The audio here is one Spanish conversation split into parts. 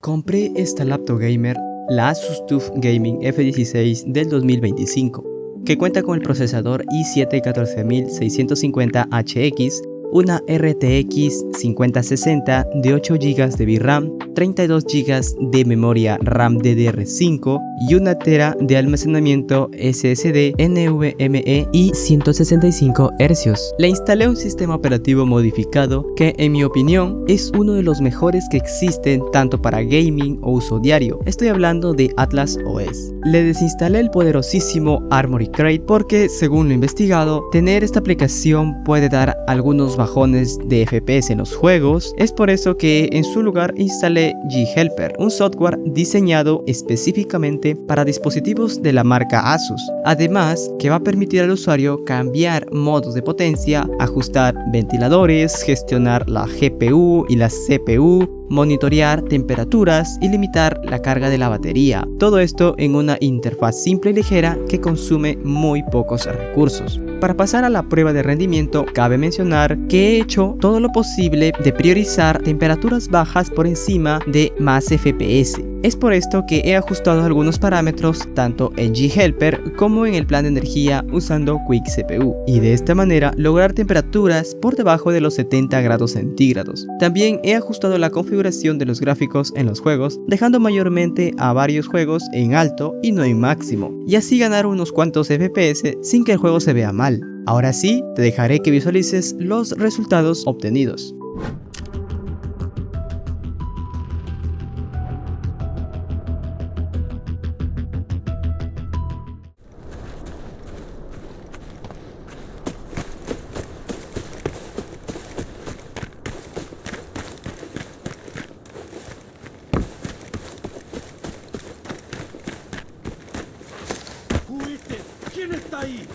Compré esta laptop gamer, la Asus TUF Gaming F16 del 2025, que cuenta con el procesador i7-14650HX, una RTX 5060 de 8 GB de VRAM, 32 GB de memoria RAM DDR5 y 1 TB de almacenamiento SSD NVMe y 165 Hz. Le instalé un sistema operativo modificado que, en mi opinión, es uno de los mejores que existen tanto para gaming o uso diario. Estoy hablando de Atlas OS. Le desinstalé el poderosísimo Armoury Crate porque, según lo investigado, tener esta aplicación puede dar algunos bajones de FPS en los juegos. Es por eso que en su lugar instalé G-Helper, un software diseñado específicamente para dispositivos de la marca Asus. Además, que va a permitir al usuario cambiar modos de potencia, ajustar ventiladores, gestionar la GPU y la CPU, monitorear temperaturas y limitar la carga de la batería. Todo esto en una interfaz simple y ligera que consume muy pocos recursos. Para pasar a la prueba de rendimiento, cabe mencionar que he hecho todo lo posible de priorizar temperaturas bajas por encima de más FPS. Es por esto que he ajustado algunos parámetros tanto en G-Helper como en el plan de energía usando Quick CPU, y de esta manera lograr temperaturas por debajo de los 70 grados centígrados. También he ajustado la configuración de los gráficos en los juegos, dejando mayormente a varios juegos en alto y no en máximo, y así ganar unos cuantos FPS sin que el juego se vea mal. Ahora sí, te dejaré que visualices los resultados obtenidos. ¿Quién está ahí?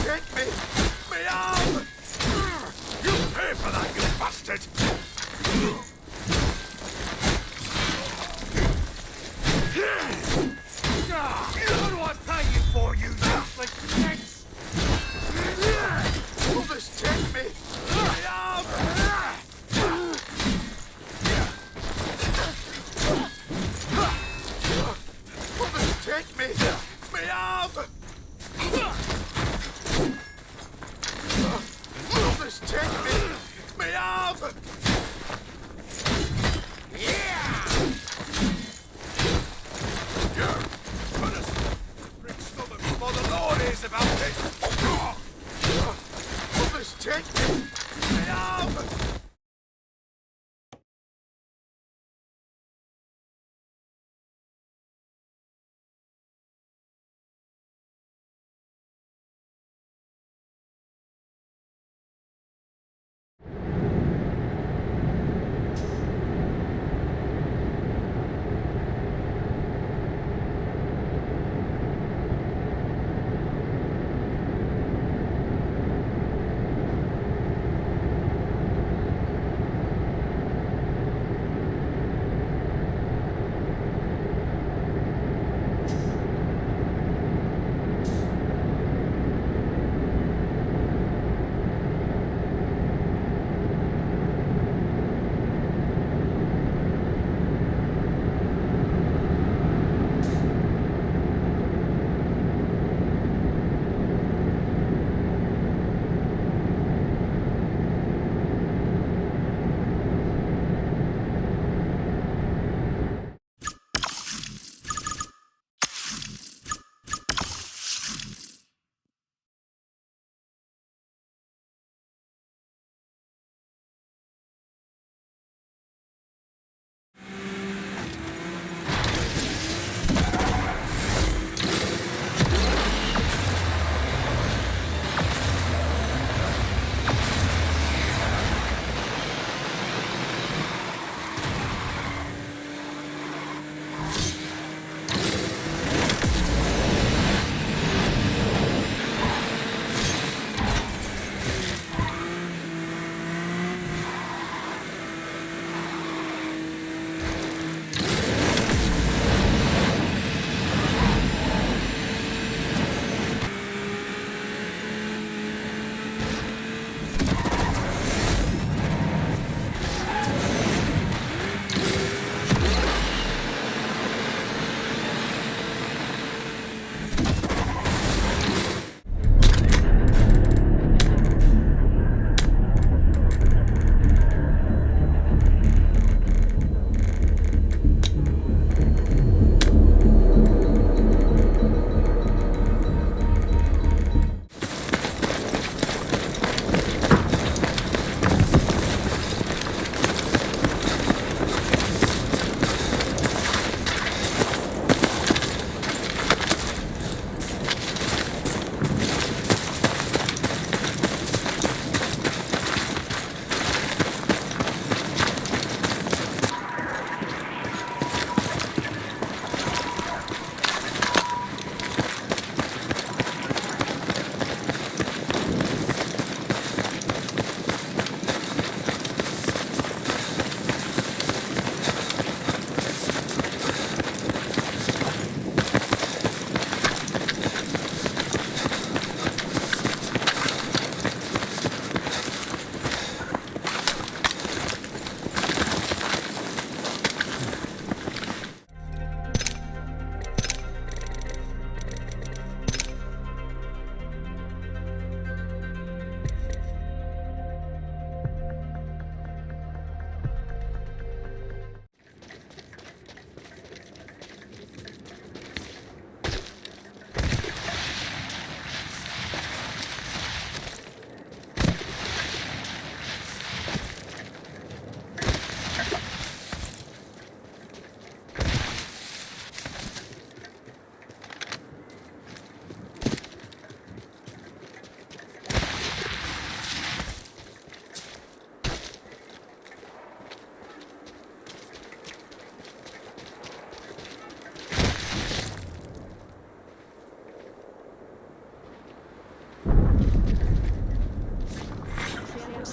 Take me! Me arm! You pay for that, you bastard! What do I pay you for, you useless pigs? Will this take me? Me arm! Will this take me? Me arm! Take me! Me arm! Yeah! You! Put us! Bring stomach before the Lord hears about this! Will this take me? Me arm!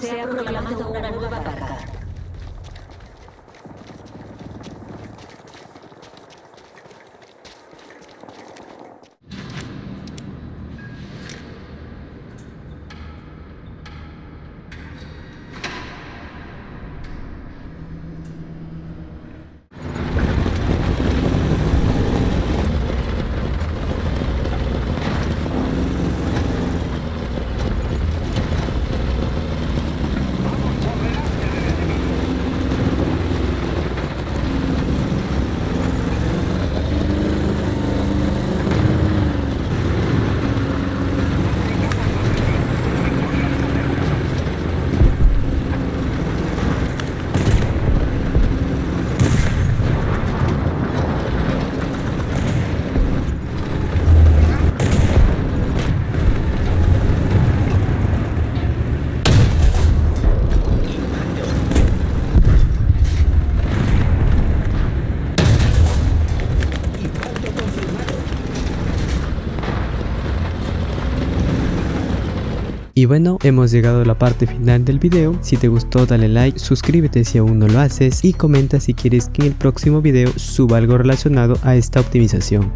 Se ha proclamado una nueva carga. Y bueno, hemos llegado a la parte final del video. Si te gustó dale like, suscríbete si aún no lo haces y comenta si quieres que en el próximo video suba algo relacionado a esta optimización.